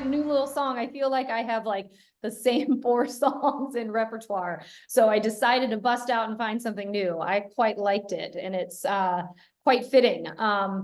my new little song. I feel like I have like the same 4 songs in repertoire. So I decided to bust out and find something new. I quite liked it, and it's quite fitting.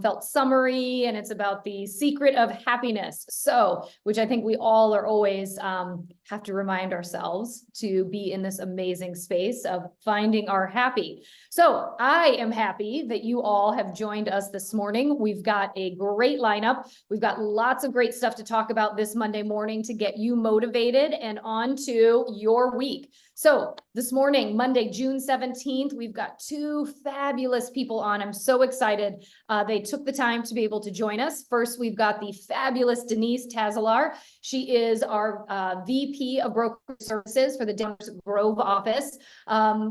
Felt summery, and it's about the secret of happiness. So, which I think we all are always have to remind ourselves to be in this amazing space of finding our happy. So I am happy that you all have joined us this morning. We've got a great lineup. We've got lots of great stuff to talk about this Monday morning to get you motivated and on to your week. So this morning, Monday, June 17th, we've got 2 fabulous people on. I'm so excited. They took the time to be able to join us. First, we've got the fabulous Denise Tazelaar. She is our VP of Broker Services for the Denver Grove office.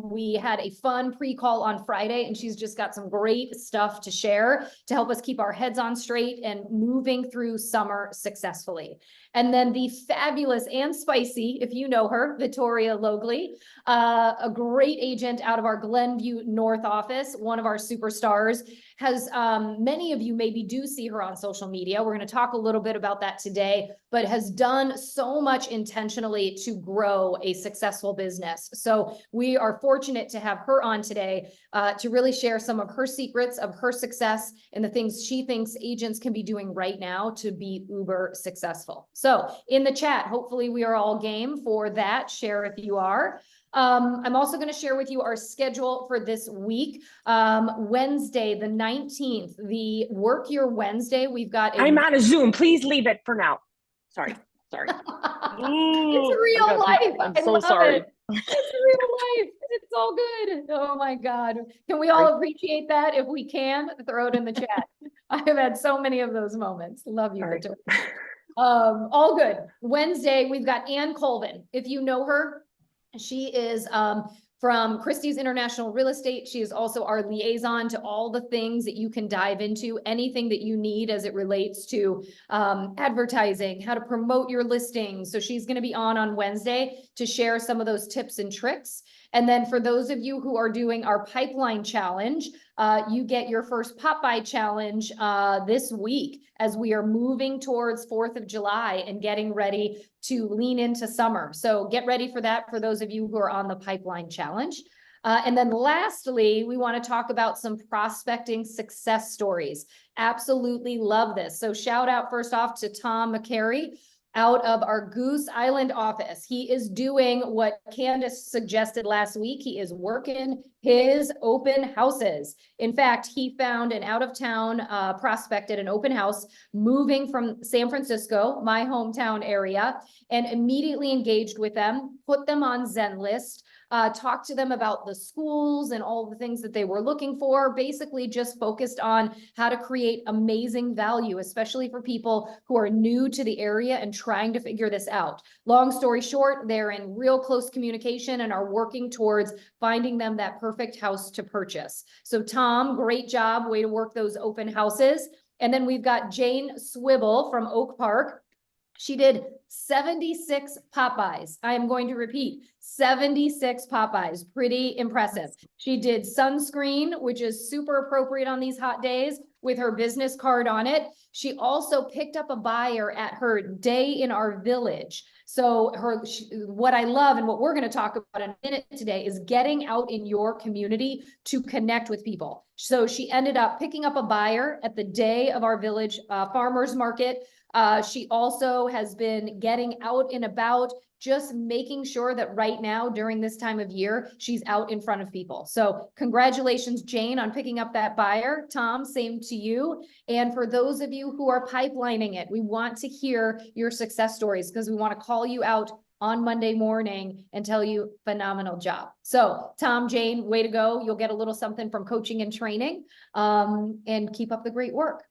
We had a fun pre-call on Friday, and she's just got some great stuff to share to help us keep our heads on straight and moving through summer successfully. And then the fabulous and spicy, if you know her, Vittoria Logli, a great agent out of our Glenview North office, one of our superstars, has many of you maybe do see her on social media. We're going to talk a little bit about that today, but has done so much intentionally to grow a successful business. So we are fortunate to have her on today to really share some of her secrets of her success and the things she thinks agents can be doing right now to be uber successful. So in the chat, hopefully we are all game for that. Share if you are. I'm also going to share with you our schedule for this week. Wednesday, the 19th, the Work Your Wednesday. We've got I'm on a Zoom. Please leave it for now. Sorry. It's real life. I'm so sorry. It's real life. It's all good. Oh my God. Can we all appreciate that? If we can, throw it in the chat. I've had so many of those moments. Love you, Victoria. All good. Wednesday, we've got Ann Colvin. If you know her, she is from Christie's International Real Estate. She is also our liaison to all the things that you can dive into, anything that you need as it relates to advertising, how to promote your listings. So she's going to be on Wednesday to share some of those tips and tricks. And then for those of you who are doing our pipeline challenge, you get your first pop-by challenge this week as we are moving towards 4th of July and getting ready to lean into summer. So get ready for that for those of you who are on the pipeline challenge. And then lastly, we want to talk about some prospecting success stories. Absolutely love this. So shout out first off to Tom McCary out of our Goose Island office. He is doing what Candace suggested last week. He is working his open houses. In fact, he found an out-of-town prospect at an open house, moving from San Francisco, my hometown area, and immediately engaged with them, put them on Zenlist, talked to them about the schools and all the things that they were looking for, basically just focused on how to create amazing value, especially for people who are new to the area and trying to figure this out. Long story short, they're in real close communication and are working towards finding them that perfect house to purchase. So Tom, great job, way to work those open houses. And then we've got Jane Swibble from Oak Park. She did 76 pop-bys. I am going to repeat, 76 pop-bys. Pretty impressive. She did sunscreen, which is super appropriate on these hot days, with her business card on it. She also picked up a buyer at her day in our village. So what I love and what we're going to talk about in a minute today is getting out in your community to connect with people. So she ended up picking up a buyer at the day of our village farmers market. She also has been getting out and about, just making sure that right now during this time of year, she's out in front of people. So congratulations, Jane, on picking up that buyer. Tom, same to you. And for those of you who are pipelining it, we want to hear your success stories because we want to call you out on Monday morning and tell you phenomenal job. So Tom, Jane, way to go. You'll get a little something from coaching and training, and keep up the great work.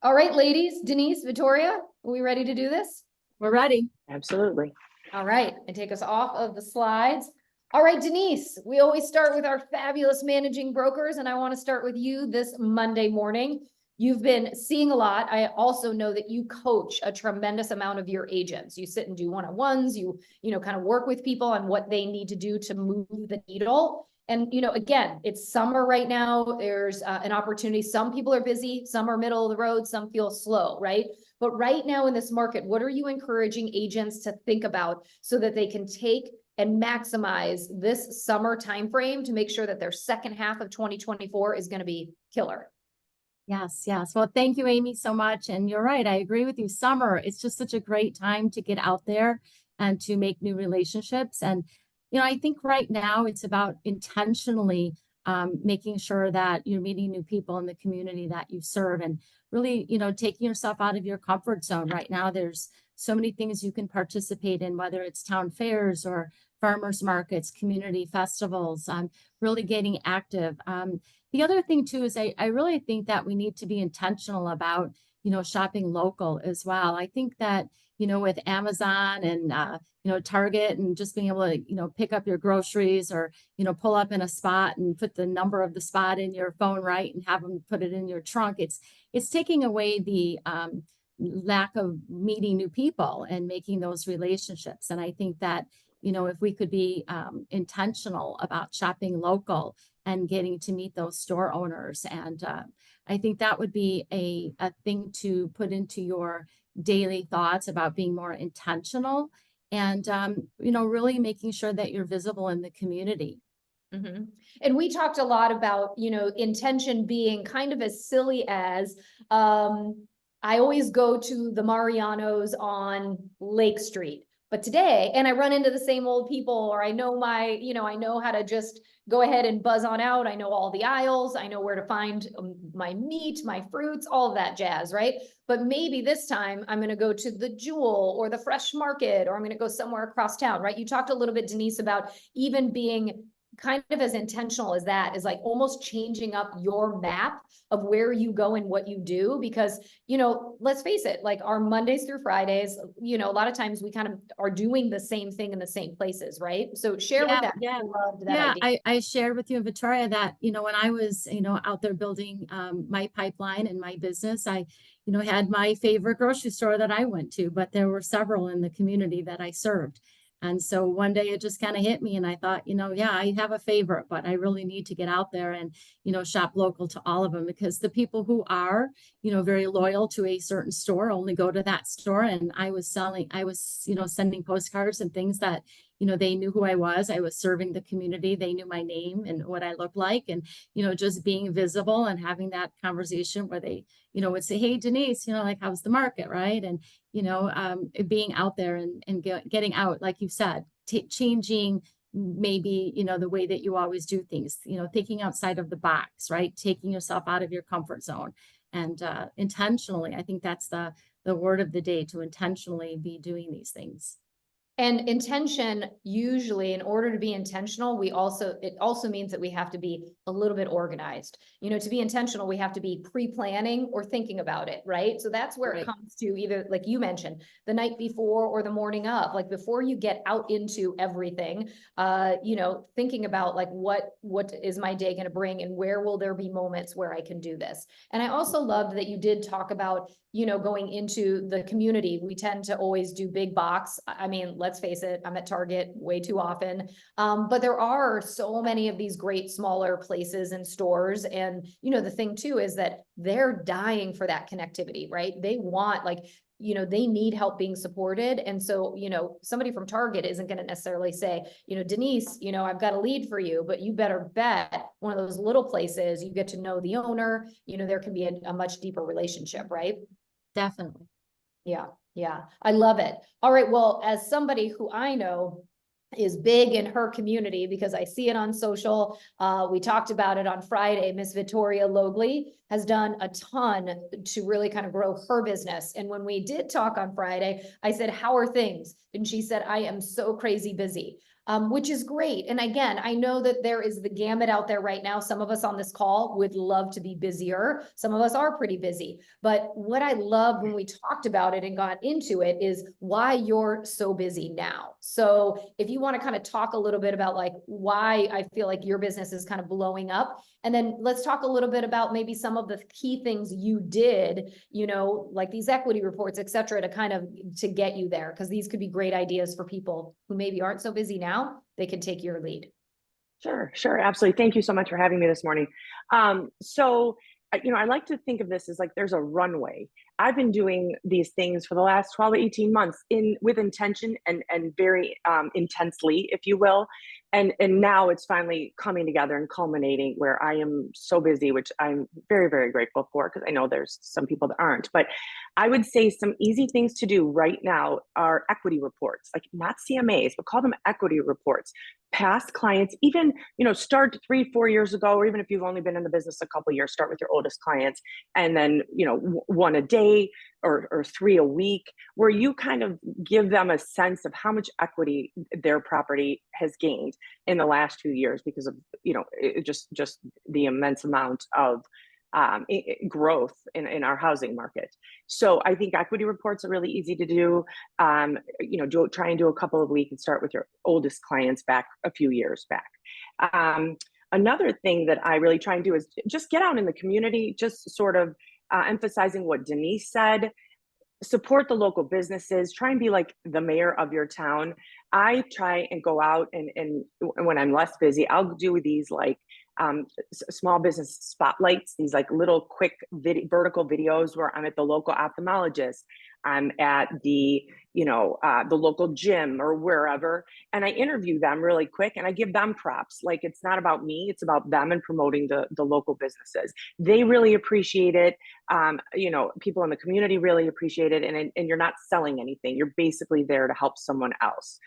All right, ladies, Denise, Vittoria, are we ready to do this? We're ready. Absolutely. All right, and take us off of the slides. All right, Denise, we always start with our fabulous managing brokers, and I want to start with you this Monday morning. You've been seeing a lot. I also know that you coach a tremendous amount of your agents. You sit and do one-on-ones, you kind of work with people on what they need to do to move the needle. And, again, it's summer right now. There's an opportunity. Some people are busy, some are middle of the road, some feel slow, right? But right now in this market, what are you encouraging agents to think about so that they can take and maximize this summer timeframe to make sure that their second half of 2024 is going to be killer? Yes, yes. Well, thank you, Amy, so much. And you're right. I agree with you. Summer, it's just such a great time to get out there and to make new relationships. And, I think right now it's about intentionally making sure that you're meeting new people in the community that you serve and really, taking yourself out of your comfort zone. Right now, there's so many things you can participate in, whether it's town fairs or farmers markets, community festivals, really getting active. The other thing too is I really think that we need to be intentional about, shopping local as well. I think that, with Amazon and, Target and just being able to, pick up your groceries or, pull up in a spot and put the number of the spot in your phone, right, and have them put it in your trunk. It's taking away the lack of meeting new people and making those relationships. And I think that, if we could be intentional about shopping local and getting to meet those store owners. And I think that would be a thing to put into your daily thoughts about being more intentional and, really making sure that you're visible in the community. Mm-hmm. And we talked a lot about, intention being kind of as silly as, I always go to the Marianos on Lake Street. But today, and I run into the same old people, or I know I know how to just go ahead and buzz on out. I know all the aisles. I know where to find my meat, my fruits, all of that jazz, right? But maybe this time I'm going to go to the Jewel or the Fresh Market, or I'm going to go somewhere across town, right? You talked a little bit, Denise, about even being kind of as intentional as that, is like almost changing up your map of where you go and what you do, because, let's face it, like our Mondays through Fridays, a lot of times we kind of are doing the same thing in the same places, right? So share with that. Yeah. I loved that idea. I shared with you, Victoria, that, when I was, out there building my pipeline and my business, I, had my favorite grocery store that I went to, but there were several in the community that I served. And so one day it just kind of hit me and I thought, yeah, I have a favorite, but I really need to get out there and, shop local to all of them, because the people who are, very loyal to a certain store only go to that store. And I was, sending postcards and things that, they knew who I was serving the community. They knew my name and what I looked like, and, just being visible and having that conversation where they, would say, hey, Denise, like, how's the market? Right. And, being out there and getting out, like you said, changing maybe, the way that you always do things, thinking outside of the box, right? Taking yourself out of your comfort zone and intentionally, I think that's the word of the day, to intentionally be doing these things. And intention, usually, in order to be intentional, it also means that we have to be a little bit organized. To be intentional, we have to be pre-planning or thinking about it, right? So that's where it comes to, either, like you mentioned, the night before or the morning of, like before you get out into everything, thinking about like, what is my day going to bring and where will there be moments where I can do this? And I also loved that you did talk about, going into the community. We tend to always do big box. I mean, let's face it, I'm at Target way too often. But there are so many of these great smaller places and stores. And, the thing too is that they're dying for that connectivity, right? They want, like, they need help being supported. And so, somebody from Target isn't going to necessarily say, Denise, I've got a lead for you, but you better bet one of those little places, you get to know the owner, there can be a much deeper relationship, right? Definitely. Yeah. Yeah. I love it. All right. Well, as somebody who I know is big in her community, because I see it on social. We talked about it on Friday. Miss Vittoria Logli has done a ton to really kind of grow her business. And when we did talk on Friday, I said, how are things? And she said, I am so crazy busy. Which is great. And again, I know that there is the gamut out there right now. Some of us on this call would love to be busier. Some of us are pretty busy. But what I loved when we talked about it and got into it is why you're so busy now. So if you want to kind of talk a little bit about like why I feel like your business is kind of blowing up, and then let's talk a little bit about maybe some of the key things you did, like these equity reports, et cetera, to get you there. Because these could be great ideas for people who maybe aren't so busy now. They can take your lead. Sure. Absolutely. Thank you so much for having me this morning. I like to think of this as like there's a runway. I've been doing these things for the last 12 to 18 months with intention and very intensely, if you will. And now it's finally coming together and culminating where I am so busy, which I'm very, very grateful for, because I know there's some people that aren't. But I would say some easy things to do right now are equity reports, like not CMAs, but call them equity reports. Past clients, even, start 3-4 years ago, or even if you've only been in the business a couple of years, start with your oldest clients, and then, one a day or 3 a week, where you kind of give them a sense of how much equity their property has gained in the last 2 years because of, just the immense amount of growth in our housing market. So I think equity reports are really easy to do. Try and do a couple of weeks and start with your oldest clients back a few years back. Another thing that I really try and do is just get out in the community, just sort of emphasizing what Denise said. Support the local businesses, try and be like the mayor of your town. I try and go out and when I'm less busy, I'll do these like small business spotlights, these like little quick vertical videos where I'm at the local ophthalmologist, I'm at the local gym or wherever, and I interview them really quick and I give them props. Like, it's not about me, it's about them and promoting the local businesses. They really appreciate it. People in the community really appreciate it, and you're not selling anything. You're basically there to help someone else.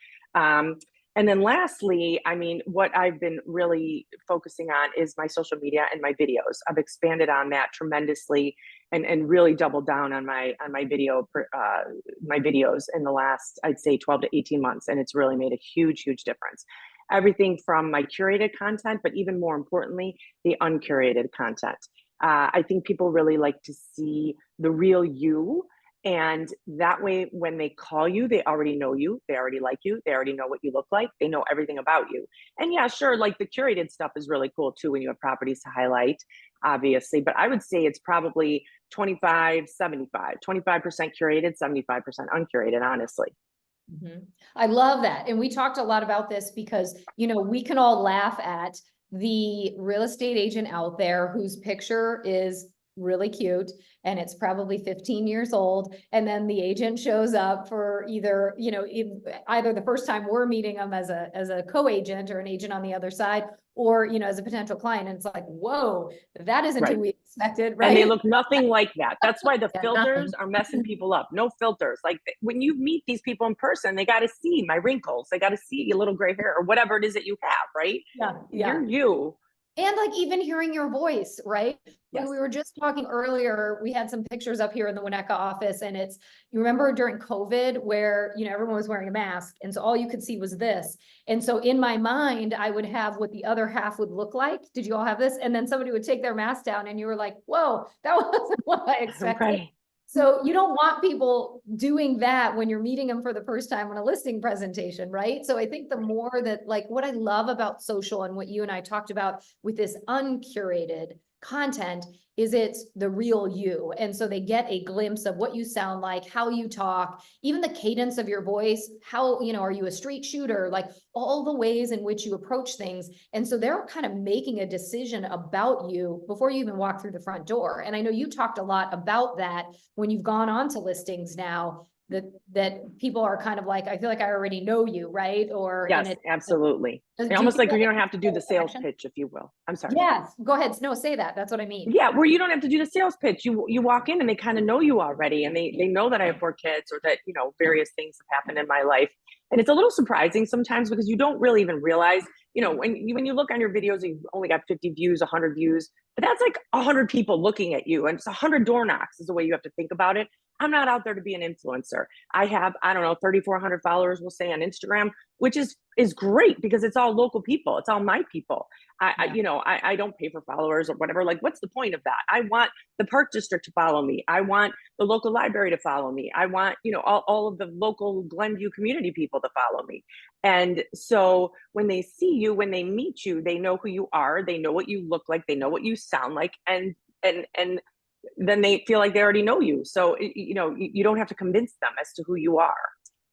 And then lastly, what I've been really focusing on is my social media and my videos. I've expanded on that tremendously and really doubled down on my videos in the last, I'd say 12 to 18 months. And it's really made a huge, huge difference. Everything from my curated content, but even more importantly, the uncurated content. I think people really like to see the real you. And that way, when they call you, they already know you, they already like you, they already know what you look like, they know everything about you. And yeah, sure, like the curated stuff is really cool too when you have properties to highlight, obviously. But I would say it's probably 25% curated, 75% uncurated, honestly. Mm-hmm. I love that. And we talked a lot about this because, we can all laugh at the real estate agent out there whose picture is really cute and it's probably 15 years old, and then the agent shows up for either the first time we're meeting them as a co-agent or an agent on the other side, or as a potential client, and it's like, whoa, that isn't right. who we expected, right? And they look nothing like that. That's why the filters nothing. are messing people up. No filters. Like, when you meet these people in person, they got to see my wrinkles, they got to see a little gray hair or whatever it is that you have, right? Yeah. You're you. And like even hearing your voice, right? Yes. We were just talking earlier, we had some pictures up here in the Winnetka office, and you remember during COVID where, everyone was wearing a mask. And so all you could see was this. And so in my mind, I would have what the other half would look like. Did you all have this? And then somebody would take their mask down and you were like, whoa, that wasn't what I expected. Right. So you don't want people doing that when you're meeting them for the first time on a listing presentation, right? So I think the more that, like, what I love about social and what you and I talked about with this uncurated content is it's the real you. And so they get a glimpse of what you sound like, how you talk, even the cadence of your voice, how, are you a street shooter? Like all the ways in which you approach things. And so they're kind of making a decision about you before you even walk through the front door. And I know you talked a lot about that when you've gone on to listings now, that people are kind of like, I feel like I already know you, right? Or yes, absolutely. Almost like you don't have to do the sales pitch, if you will. I'm sorry. Yes, go ahead. No, say that. That's what I mean. Yeah, where you don't have to do the sales pitch. You walk in and they kind of know you already, and they know that I have 4 kids, or that various things have happened in my life. And it's a little surprising sometimes because you don't really even realize, when you look on your videos, you've only got 50 views, 100 views, but that's like 100 people looking at you, and it's 100 door knocks is the way you have to think about it. I'm not out there to be an influencer. I have, 3,400 followers, we'll say, on Instagram, which is great because it's all local people. It's all my people. I don't pay for followers or whatever. Like, what's the point of that? I want the Park District to follow me. I want the local library to follow me. I want, all of the local Glenview community people to follow me. And so when they see you, when they meet you, they know who you are. They know what you look like. They know what you sound like. And then they feel like they already know you. So, you don't have to convince them as to who you are.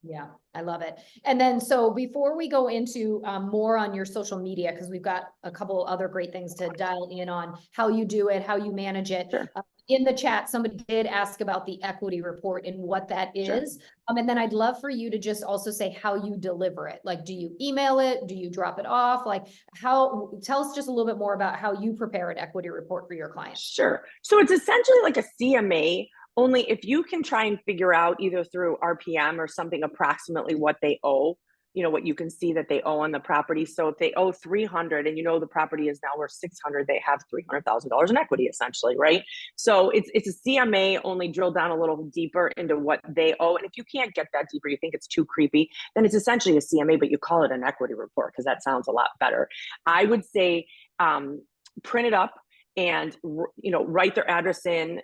Yeah, I love it. And then, so before we go into more on your social media, because we've got a couple other great things to dial in on how you do it, how you manage it. Sure. in the chat, somebody did ask about the equity report and what that is. Sure. And then I'd love for you to just also say how you deliver it. Like, do you email it? Do you drop it off? Like tell us just a little bit more about how you prepare an equity report for your clients. Sure. So it's essentially like a CMA, only if you can try and figure out either through RPM or something approximately what they owe, what you can see that they owe on the property. So if they owe 300 and the property is now worth 600, they have $300,000 in equity essentially, right? So it's a CMA, only drill down a little deeper into what they owe. And if you can't get that deeper, you think it's too creepy, then it's essentially a CMA, but you call it an equity report because that sounds a lot better. I would say print it up and write their address in,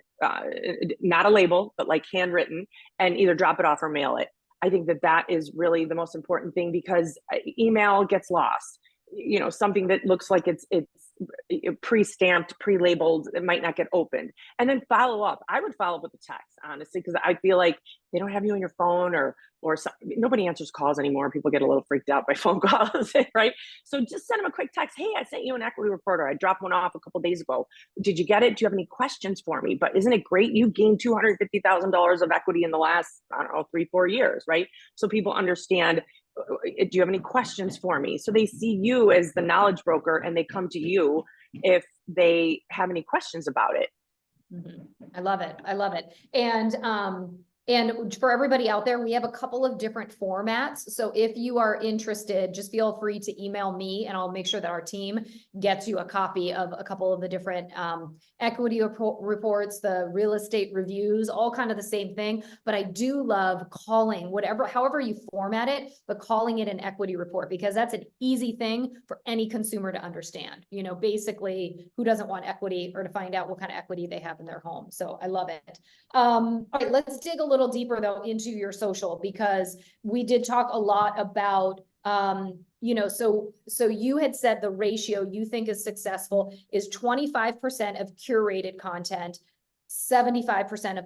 not a label, but like handwritten, and either drop it off or mail it. I think that is really the most important thing, because email gets lost. Something that looks like it's pre-stamped, pre-labeled, it might not get opened. And then follow up. I would follow up with a text, honestly, because I feel like they don't have you on your phone, or nobody answers calls anymore. People get a little freaked out by phone calls, right? So just send them a quick text. Hey, I sent you an equity report, or I dropped one off a couple of days ago. Did you get it? Do you have any questions for me? But isn't it great? You gained $250,000 of equity in the last, 3-4 years, right? So people understand, do you have any questions for me? So they see you as the knowledge broker, and they come to you if they have any questions about it. I love it. I love it. And for everybody out there, we have a couple of different formats. So if you are interested, just feel free to email me, and I'll make sure that our team gets you a copy of a couple of the different equity reports, the real estate reviews, all kind of the same thing. But I do love calling however you format it, but calling it an equity report, because that's an easy thing for any consumer to understand. Basically, who doesn't want equity, or to find out what kind of equity they have in their home. So I love it. All right, let's dig a little deeper though into your social, because we did talk a lot about so you had said the ratio you think is successful is 25% of curated content, 75% of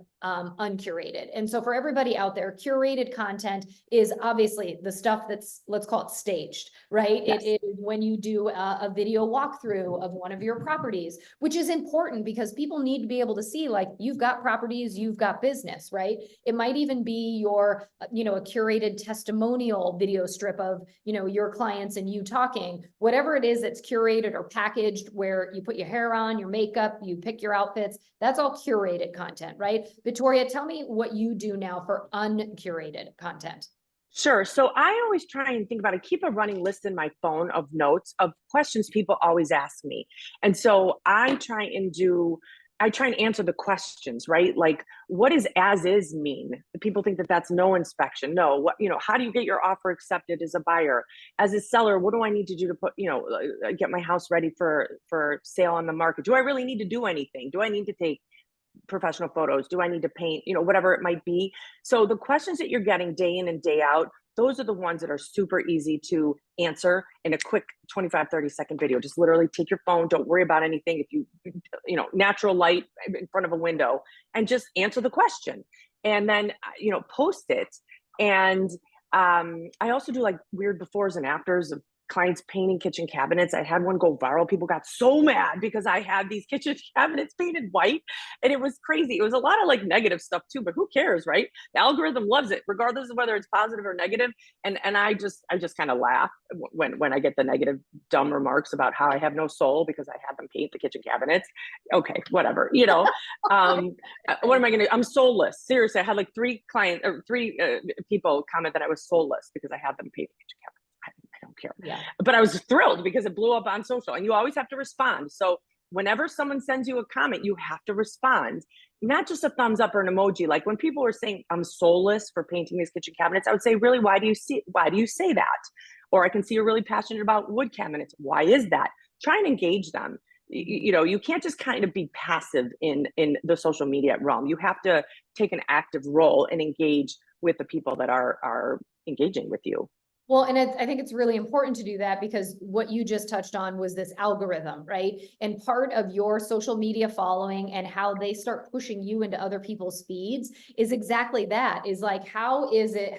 uncurated. And so for everybody out there, curated content is obviously the stuff that's, let's call it staged, right? Yes. It is when you do a video walkthrough of one of your properties, which is important because people need to be able to see, like, you've got properties, you've got business, right? It might even be your, a curated testimonial video strip of, your clients and you talking, whatever it is that's curated or packaged, where you put your hair on, your makeup, you pick your outfits, that's all curated content, right? Vittoria, tell me what you do now for uncurated content. Sure. So I always try and think about it, keep a running list in my phone of notes of questions people always ask me. And so I try and answer the questions, right? Like, what does as is mean? People think that that's no inspection. No, how do you get your offer accepted as a buyer? As a seller, what do I need to do to put, get my house ready for sale on the market? Do I really need to do anything? Do I need to take professional photos? Do I need to paint, whatever it might be? So the questions that you're getting day in and day out, those are the ones that are super easy to answer in a quick 25-30 second video. Just literally take your phone. Don't worry about anything. If you natural light in front of a window, and just answer the question, and then, post it. And I also do like weird befores and afters of clients painting kitchen cabinets. I had one go viral. People got so mad because I had these kitchen cabinets painted white, and it was crazy. It was a lot of like negative stuff too, but who cares, right? The algorithm loves it, regardless of whether it's positive or negative. And I just kind of laugh when I get the negative, dumb remarks about how I have no soul because I had them paint the kitchen cabinets. Okay, whatever, what am I gonna? I'm soulless. Seriously, I had like three people comment that I was soulless because I had them paint the kitchen cabinets. I don't care. Yeah. But I was thrilled because it blew up on social, and you always have to respond. So whenever someone sends you a comment, you have to respond, not just a thumbs up or an emoji. Like when people were saying I'm soulless for painting these kitchen cabinets, I would say, really, why do you say that? Or I can see you're really passionate about wood cabinets. Why is that? Try and engage them. You can't just kind of be passive in the social media realm. You have to take an active role and engage with the people that are engaging with you. Well, and I think it's really important to do that, because what you just touched on was this algorithm, right? And part of your social media following and how they start pushing you into other people's feeds is exactly that, is like, how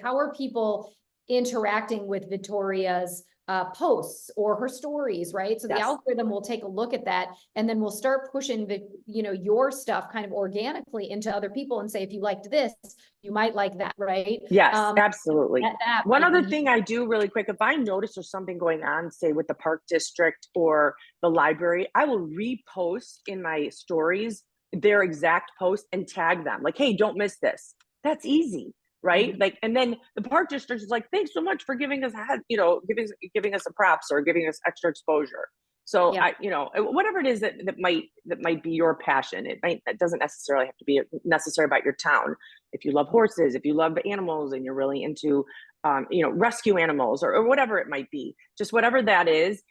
are people interacting with Vittoria's posts or her stories, right? So the Yes. algorithm will take a look at that, and then we'll start pushing the, your stuff kind of organically into other people and say, if you liked this, you might like that, right? Yes, absolutely. That One might other be- thing I do really quick, if I notice there's something going on, say with the park district or the library, I will repost in my stories their exact post and tag them like, hey, don't miss this. That's easy, right? Like, and then the park district is like, thanks so much for giving us, giving us a props or giving us extra exposure. So Yeah. whatever it is that might be your passion, it doesn't necessarily have to be necessary about your town. If you love horses, if you love animals and you're really into, rescue animals or whatever it might be, just whatever that is,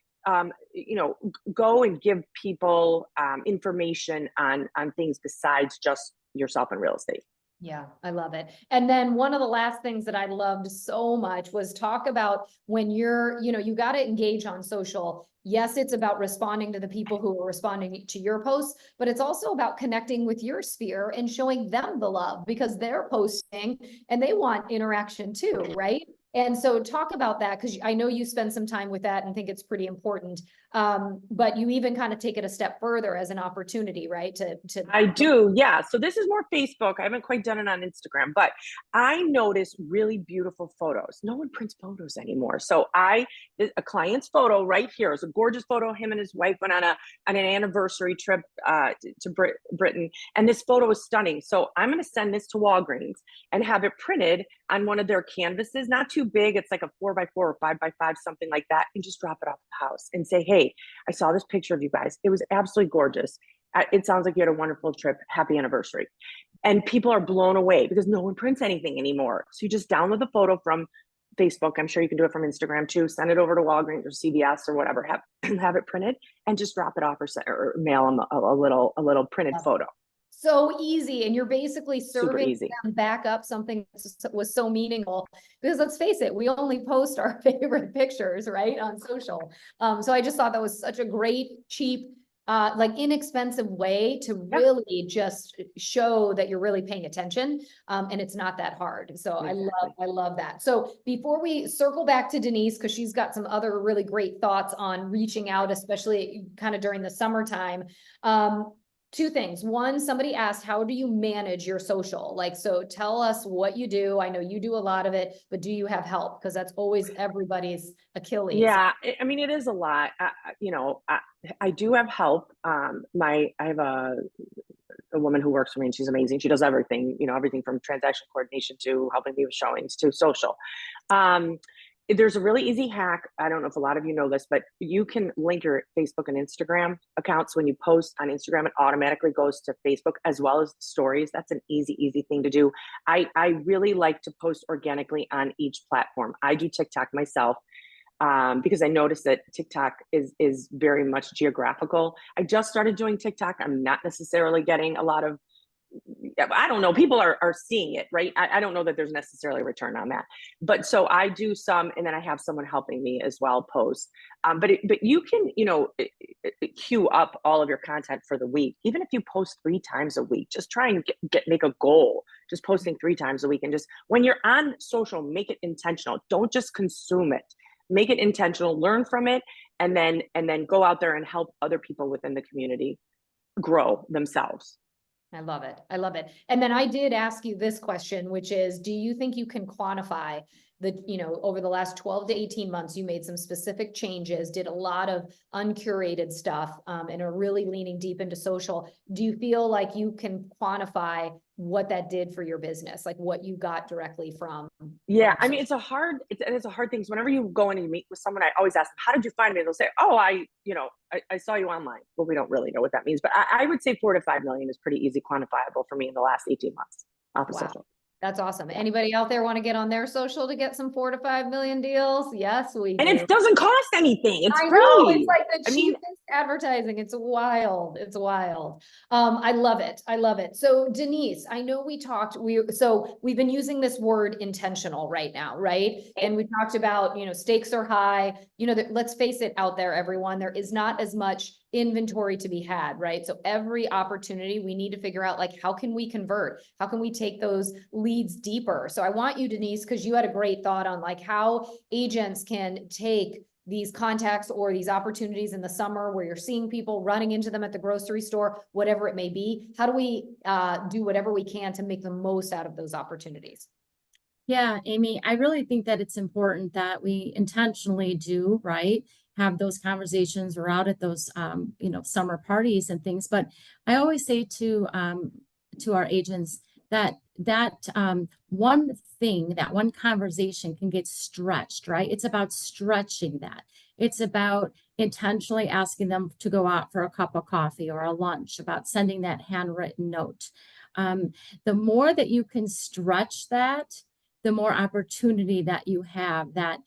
go and give people information on things besides just yourself in real estate. Yeah, I love it. And then one of the last things that I loved so much was talk about when you're, you got to engage on social. Yes, it's about responding to the people who are responding to your posts, but it's also about connecting with your sphere and showing them the love because they're posting and they want interaction too, right? And so talk about that, because I know you spend some time with that and think it's pretty important. But you even kind of take it a step further as an opportunity, right? I do, yeah. So this is more Facebook. I haven't quite done it on Instagram, but I notice really beautiful photos. No one prints photos anymore. So a client's photo right here is a gorgeous photo. Him and his wife went on an anniversary trip to Britain, and this photo is stunning. So I'm going to send this to Walgreens and have it printed on one of their canvases, not too big. It's like a 4x4 or 5x5, something like that, and just drop it off the house and say, hey, I saw this picture of you guys. It was absolutely gorgeous. It sounds like you had a wonderful trip. Happy anniversary. And people are blown away because no one prints anything anymore. So you just download the photo from Facebook. I'm sure you can do it from Instagram too. Send it over to Walgreens or CVS or whatever. Have it printed and just drop it off or mail them a little printed photo. So easy. And you're basically serving easy. them back up something that was so meaningful, because let's face it, we only post our favorite pictures, right, on social. So I just thought that was such a great, cheap, inexpensive way to really just show that you're really paying attention. And it's not that hard. So exactly. I love that. So before we circle back to Denise, because she's got some other really great thoughts on reaching out, especially kind of during the summertime. Two things. One, somebody asked, how do you manage your social? So tell us what you do. I know you do a lot of it, but do you have help? Because that's always everybody's Achilles. Yeah, I mean, it is a lot. I do have help. I have a woman who works for me, and she's amazing. She does everything, everything from transaction coordination to helping me with showings to social. There's a really easy hack. I don't know if a lot of you know this, but you can link your Facebook and Instagram accounts. When you post on Instagram, it automatically goes to Facebook as well as the stories. That's an easy thing to do. I really like to post organically on each platform. I do TikTok myself because I noticed that TikTok is very much geographical. I just started doing TikTok. I'm not necessarily getting a lot of, I don't know, people are seeing it, right? I don't know that there's necessarily a return on that. But so I do some, and then I have someone helping me as well post. But you can, queue up all of your content for the week. Even if you post 3 times a week, just try and make a goal, just posting 3 times a week. And just when you're on social, make it intentional. Don't just consume it. Make it intentional, learn from it, and then go out there and help other people within the community grow themselves. I love it. I love it. And then I did ask you this question, which is, do you think you can quantify over the last 12 to 18 months, you made some specific changes, did a lot of uncurated stuff, and are really leaning deep into social. Do you feel like you can quantify what that did for your business, like what you got directly from? Yeah, I mean, it's a hard thing. So whenever you go in and you meet with someone, I always ask them, how did you find me? And they'll say, oh, I saw you online. Well, we don't really know what that means, but I would say 4 to 5 million is pretty easy quantifiable for me in the last 18 months off of social. That's awesome. Anybody out there want to get on their social to get some 4 to 5 million deals? Yes, we do. And it doesn't cost anything. It's free. Know, it's like the cheapest advertising. It's wild. It's wild. I love it. I love it. So Denise, I know we've been using this word intentional right now, right? And we talked about, stakes are high, let's face it out there, everyone, there is not as much inventory to be had, right? So every opportunity we need to figure out, how can we convert? How can we take those leads deeper? So I want you, Denise, because you had a great thought on how agents can take these contacts or these opportunities in the summer where you're seeing people, running into them at the grocery store, whatever it may be? How do we do whatever we can to make the most out of those opportunities? Yeah, Amy, I really think that it's important that we intentionally do, right? Have those conversations. We're out at those, summer parties and things. But I always say to our agents that one thing, that one conversation can get stretched, right? It's about stretching that. It's about intentionally asking them to go out for a cup of coffee or a lunch, about sending that handwritten note. The more that you can stretch that, the more opportunity that you have, that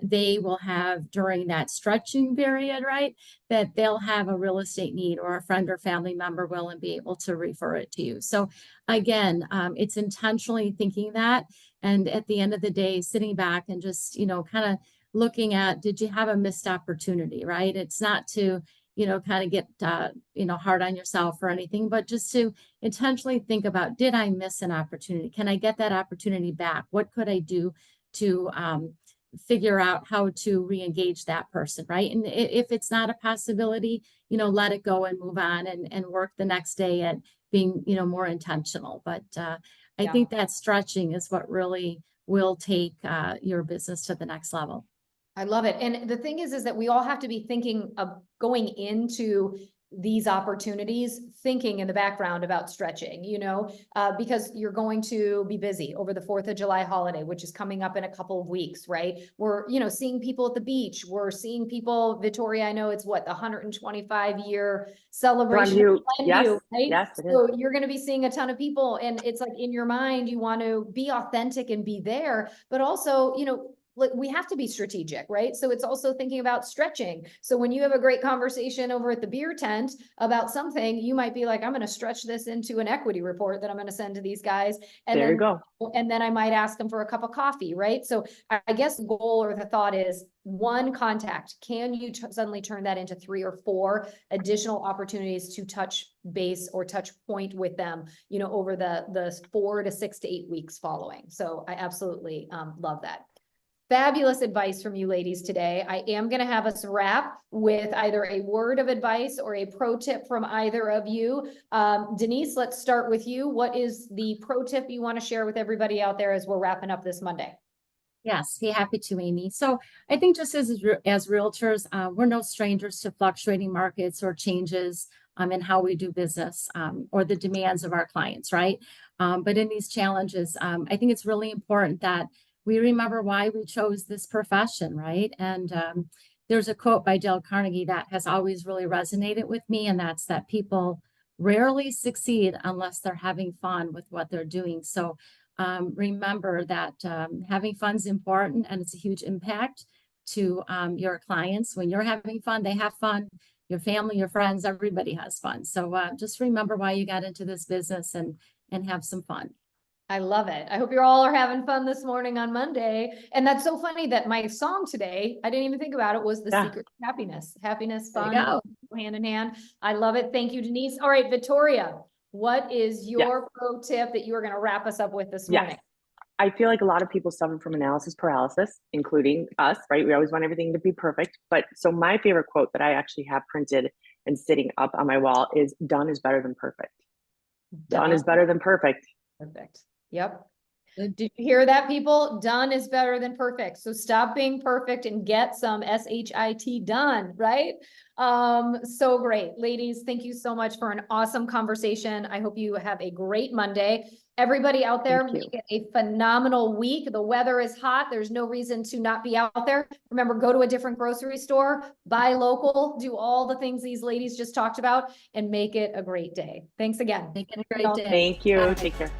they will have during that stretching period, right? That they'll have a real estate need, or a friend or family member will, and be able to refer it to you. So again, it's intentionally thinking that. And at the end of the day, sitting back and just, kind of looking at, did you have a missed opportunity, right? It's not to, kind of get, hard on yourself or anything, but just to intentionally think about, did I miss an opportunity? Can I get that opportunity back? What could I do to figure out how to re-engage that person, right? And if it's not a possibility, let it go and move on, and work the next day at being, more intentional. But I think that stretching is what really will take your business to the next level. I love it. And the thing is that we all have to be thinking of going into these opportunities, thinking in the background about stretching, because you're going to be busy over the 4th of July holiday, which is coming up in a couple of weeks, right? We're, seeing people at the beach. We're seeing people, Vittoria, I know it's what, the 125-year celebration of Glenview, right? Yes, so you're going to be seeing a ton of people, and it's like in your mind, you want to be authentic and be there, but also, we have to be strategic, right? So it's also thinking about stretching. So when you have a great conversation over at the beer tent about something, you might be like, I'm going to stretch this into an equity report that I'm going to send to these guys. And there you go. And then I might ask them for a cup of coffee, right? So I guess the goal or the thought is one contact. Can you suddenly turn that into 3 or 4 additional opportunities to touch base or touch point with them, over the 4 to 6 to 8 weeks following. So I absolutely love that. Fabulous advice from you ladies today. I am going to have us wrap with either a word of advice or a pro tip from either of you. Denise, let's start with you. What is the pro tip you want to share with everybody out there as we're wrapping up this Monday? Yes, be happy to, Amy. So I think just as realtors, we're no strangers to fluctuating markets or changes in how we do business, or the demands of our clients, right? But in these challenges, I think it's really important that we remember why we chose this profession, right? And there's a quote by Dale Carnegie that has always really resonated with me, and that's that people rarely succeed unless they're having fun with what they're doing. So remember that having fun is important, and it's a huge impact to your clients. When you're having fun, they have fun. Your family, your friends, everybody has fun. So just remember why you got into this business, and have some fun. I love it. I hope you all are having fun this morning on Monday. And that's so funny that my song today, I didn't even think about it, was The Secret to Happiness. Happiness, fun, hand in hand. I love it. Thank you, Denise. All right, Vittoria, what is your pro tip that you are going to wrap us up with this morning? I feel like a lot of people suffer from analysis paralysis, including us, right? We always want everything to be perfect. But so my favorite quote that I actually have printed and sitting up on my wall is, done is better than perfect. Done is better than perfect. Perfect. Yep. Did you hear that, people? Done is better than perfect. So stop being perfect and get some SHIT done, right? So great. Ladies, thank you so much for an awesome conversation. I hope you have a great Monday. Everybody out there, make it a phenomenal week. The weather is hot. There's no reason to not be out there. Remember, go to a different grocery store, buy local, do all the things these ladies just talked about, and make it a great day. Thanks again. Make it a great day. Thank you. Take care.